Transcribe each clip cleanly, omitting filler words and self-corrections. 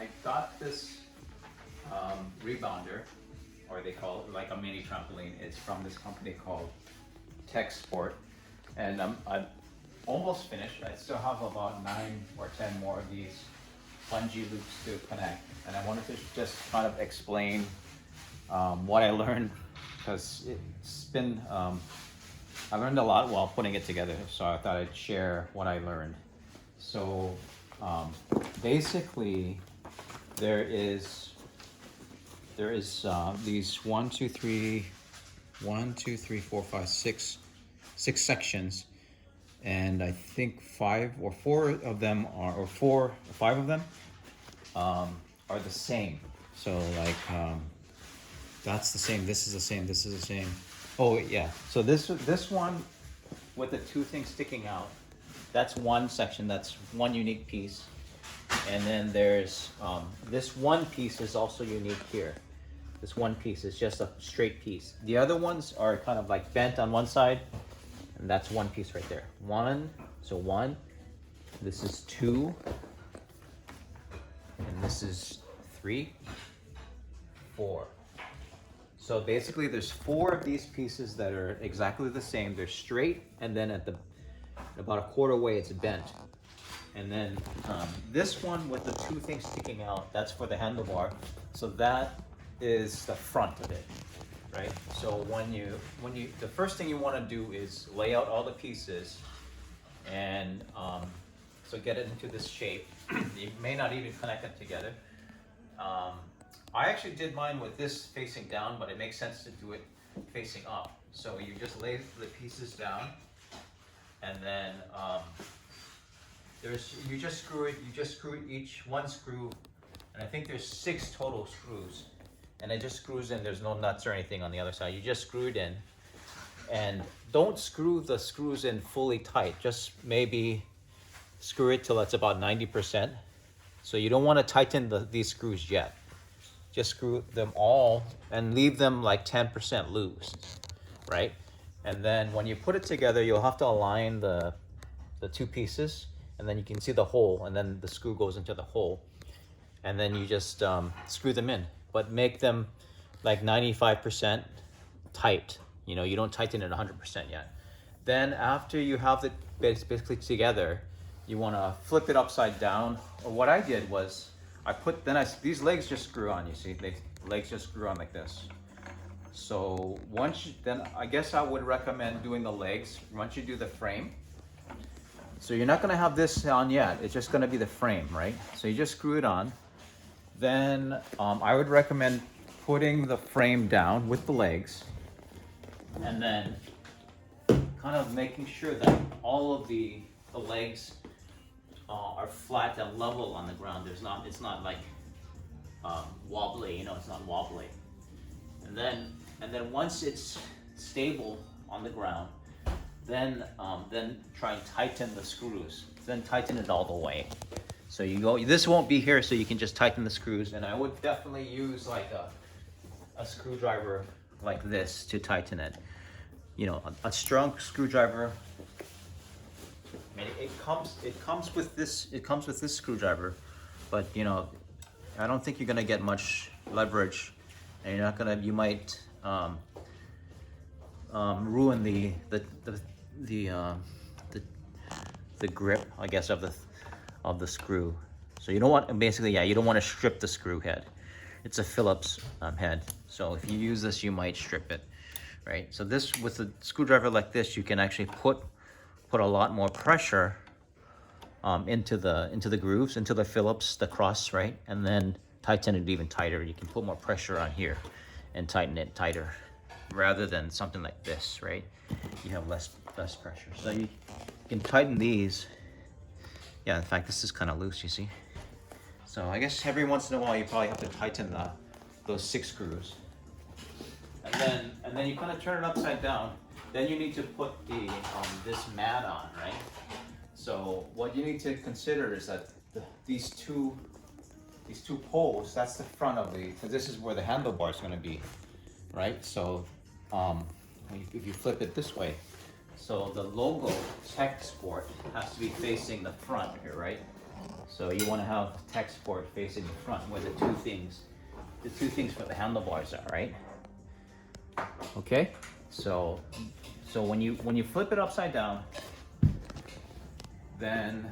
I got this rebounder, or they call it like a mini trampoline. It's from this company called Techsport, and I'm almost finished. I still have about 9 or 10 more of these bungee loops to connect, and I wanted to just kind of explain what I learned, because it's been I learned a lot while putting it together, so I thought I'd share what I learned. So basically, there is these 6 sections, and I think 5 or 4 of them are, or 4 or 5 of them are the same. So like that's the same. This is the same. This is the same. Oh yeah. So this one with the 2 things sticking out, that's one section. That's one unique piece. And then there's this one piece is also unique here. This one piece is just a straight piece. The other ones are kind of like bent on one side, and that's one piece right there. So one. This is 2, and this is 3, 4. So basically, there's 4 of these pieces that are exactly the same. They're straight, and then at about a quarter way, it's bent. And then this one with the 2 things sticking out, that's for the handlebar. So that is the front of it, right? So the first thing you want to do is lay out all the pieces, and so get it into this shape. You may not even connect them together. I actually did mine with this facing down, but it makes sense to do it facing up. So you just lay the pieces down, and then you just screw each one screw, and I think there's 6 total screws, and it just screws in. There's no nuts or anything on the other side. You just screw it in, and don't screw the screws in fully tight. Just maybe screw it till it's about 90%. So you don't want to tighten these screws yet. Just screw them all and leave them like 10% loose, right? And then when you put it together, you'll have to align the 2 pieces, and then you can see the hole, and then the screw goes into the hole, and then you just screw them in, but make them like 95% tight. You know, you don't tighten it 100% yet. Then after you have it basically together, you want to flip it upside down. Or what I did was these legs just screw on. You see, legs just screw on like this. So then I guess I would recommend doing the legs once you do the frame. So you're not going to have this on yet. It's just going to be the frame, right? So you just screw it on. Then I would recommend putting the frame down with the legs, and then kind of making sure that all of the legs are flat and level on the ground. It's not like wobbly, you know, it's not wobbly. And then once it's stable on the ground, then try and tighten the screws. Then tighten it all the way. So this won't be here, so you can just tighten the screws. And I would definitely use like a screwdriver like this to tighten it. You know, a strong screwdriver. I mean, it comes with this screwdriver, but you know, I don't think you're gonna get much leverage, and you might ruin the grip, I guess, of the screw. So you don't want, basically, yeah, you don't want to strip the screw head. It's a Phillips head, so if you use this, you might strip it, right? So this, with a screwdriver like this, you can actually put a lot more pressure into the grooves, into the Phillips, the cross, right? And then tighten it even tighter. You can put more pressure on here and tighten it tighter, rather than something like this, right? You have less pressure. So you can tighten these. Yeah, in fact, this is kind of loose, you see. So I guess every once in a while you probably have to tighten those 6 screws. And then you kind of turn it upside down. Then you need to put this mat on, right? So what you need to consider is that these two poles, that's the front of because this is where the handlebar is going to be, right? So if you flip it this way, so the logo Techsport has to be facing the front here, right? So you want to have Techsport facing the front where the two things for the handlebars are, right? Okay, so when you flip it upside down, then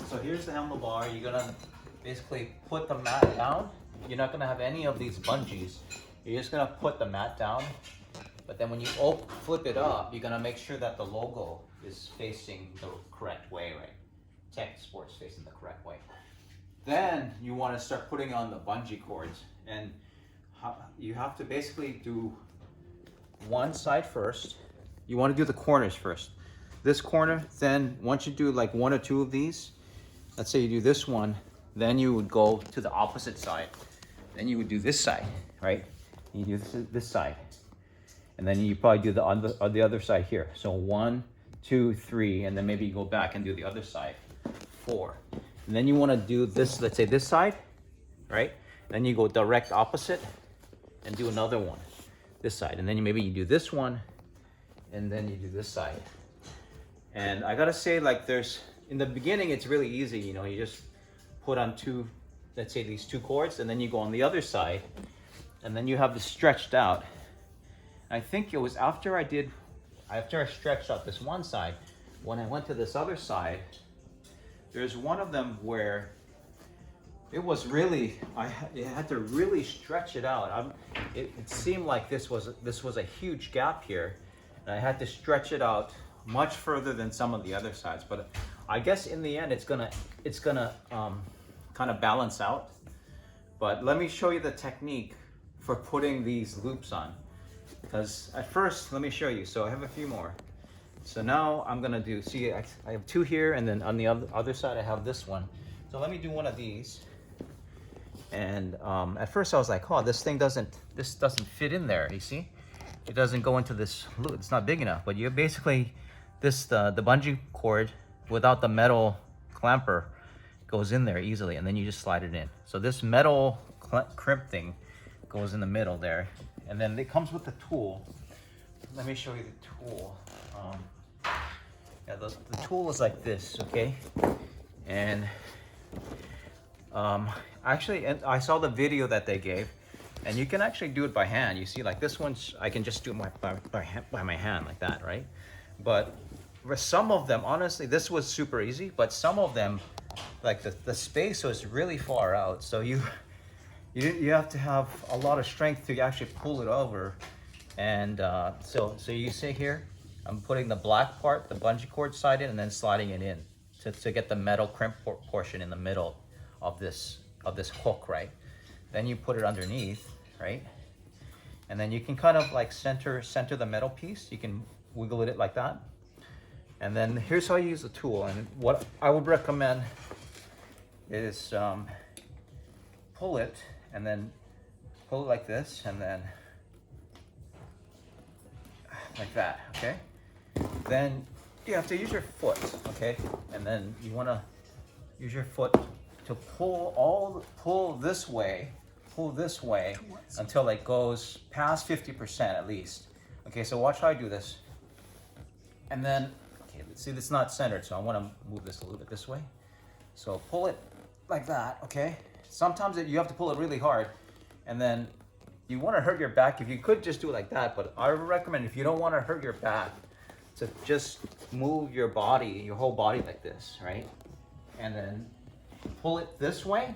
so here's the handlebar. You're gonna basically put the mat down. You're not gonna have any of these bungees. You're just gonna put the mat down. But then when you flip it up, you're gonna make sure that the logo is facing the correct way, right? Techsport is facing the correct way. Then you want to start putting on the bungee cords, and you have to basically do one side first. You want to do the corners first. This corner, then once you do like one or two of these, let's say you do this one, then you would go to the opposite side. Then you would do this side, right? You do this side. And then you probably do the other side here. So 1, 2, 3, and then maybe you go back and do the other side, 4. And then you want to do this, let's say this side, right? Then you go direct opposite and do another one, this side. And then maybe you do this one, and then you do this side. And I gotta say, like, in the beginning, it's really easy. You know, you just put on two, let's say these two cords, and then you go on the other side, and then you have this stretched out. I think it was after I stretched out this one side, when I went to this other side, there's one of them where it was really, I had to really stretch it out. It seemed like this was a huge gap here, and I had to stretch it out much further than some of the other sides. But I guess in the end, it's gonna kind of balance out. But let me show you the technique for putting these loops on. Because at first, let me show you. So I have a few more. So now I'm gonna do, see, I have two here, and then on the other side I have this one. So let me do one of these. And at first I was like, oh, this doesn't fit in there, you see? It doesn't go into this loop, it's not big enough. But you basically, the bungee cord without the metal clamper goes in there easily, and then you just slide it in. So this metal crimp thing goes in the middle there. And then it comes with the tool. Let me show you the tool. Yeah, the tool is like this, okay? And actually, I saw the video that they gave, and you can actually do it by hand. You see, like this one, I can just do it by my hand like that, right? But for some of them, honestly, this was super easy, but some of them, like the space was really far out. So you have to have a lot of strength to actually pull it over. And so you see here, I'm putting the black part, the bungee cord side in, and then sliding it in to get the metal crimp portion in the middle of this hook, right? Then you put it underneath, right? And then you can kind of like center the metal piece. You can wiggle it like that. And then here's how you use the tool. And what I would recommend is pull it, and then pull it like this, and then like that, okay? Then you have to use your foot, okay? And then you want to use your foot to pull this way until it goes past 50% at least. Okay, so watch how I do this. And then, okay, let's see, it's not centered, so I want to move this a little bit this way. So pull it like that, okay? Sometimes you have to pull it really hard, and then you want to hurt your back. If you could just do it like that, but I would recommend, if you don't want to hurt your back, to just move your body, your whole body like this, right? And then pull it this way,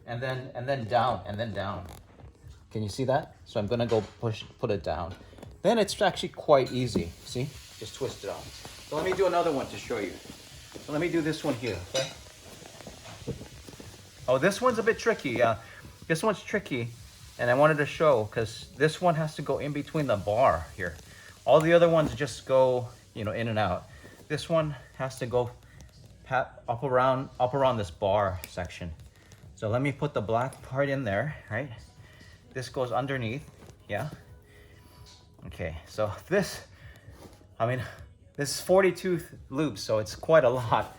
and then down. Can you see that? So I'm gonna go put it down. Then it's actually quite easy. See? Just twist it off. So let me do another one to show you. So let me do this one here, okay? Oh, this one's a bit tricky. This one's tricky, and I wanted to show because this one has to go in between the bar here. All the other ones just go, in and out. This one has to go up around this bar section. So let me put the black part in there, right? This goes underneath, yeah? Okay, so this is 42 loops, so it's quite a lot.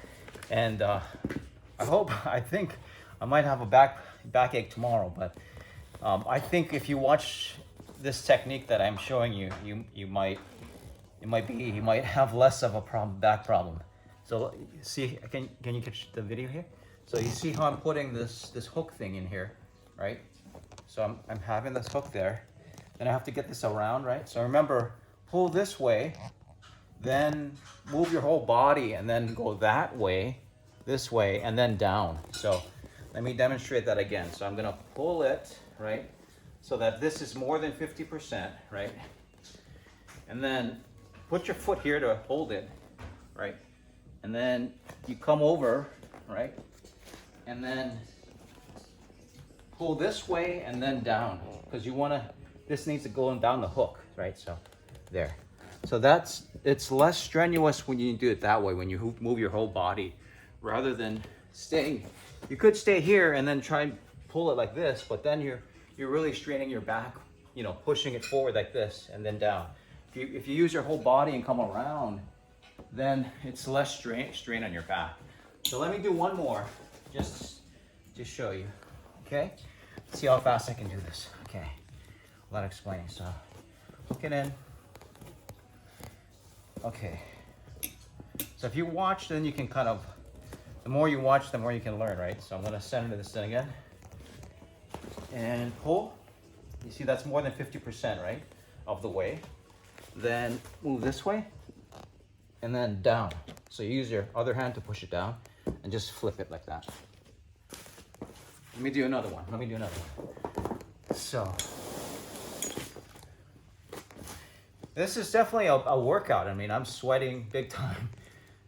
And I think I might have a backache tomorrow, but I think if you watch this technique that I'm showing you, you might have less of a back problem. So see, can you catch the video here? So you see how I'm putting this hook thing in here, right? So I'm having this hook there. Then I have to get this around, right? So remember, pull this way, then move your whole body and then go that way, this way, and then down. So let me demonstrate that again. So I'm gonna pull it, right? So that this is more than 50%, right? And then put your foot here to hold it, right? And then you come over, right? And then pull this way and then down, because you wanna, this needs to go down the hook, right? So there. So it's less strenuous when you do it that way, when you move your whole body, rather than staying. You could stay here and then try and pull it like this, but then you're really straining your back, you know, pushing it forward like this and then down. If you use your whole body and come around, then it's less strain on your back. So let me do one more, just show you, okay? See how fast I can do this. Okay, a lot of explaining, so hook it in. Okay, so if you watch, then you can kind of, the more you watch, the more you can learn, right? So I'm gonna center this in again and pull. You see that's more than 50%, right, of the way. Then move this way and then down. So you use your other hand to push it down and just flip it like that. Let me do another one. So this is definitely a workout. I mean, I'm sweating big time.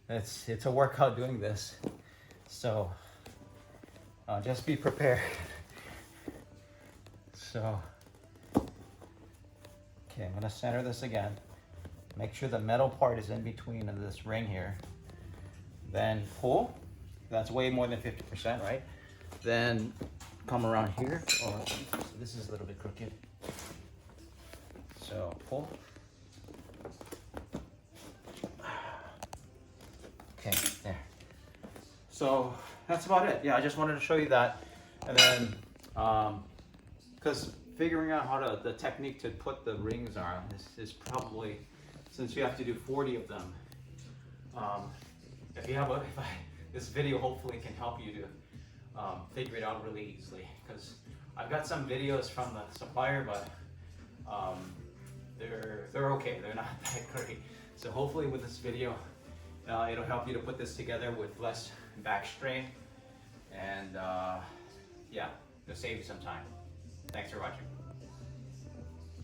It's a workout doing this. So just be prepared. So, okay, I'm gonna center this again. Make sure the metal part is in between of this ring here. Then pull. That's way more than 50%, right? Then come around here. Oh, this is a little bit crooked. So pull. Okay, there. So that's about it. Yeah, I just wanted to show you that. And then, because figuring out how the technique to put the rings on is probably, since you have to do 40 of them, this video hopefully can help you to figure it out really easily, because I've got some videos from the supplier, but they're okay, they're not that great. So hopefully with this video, it'll help you to put this together with less back strain, and yeah, it'll save you some time. Thanks for watching.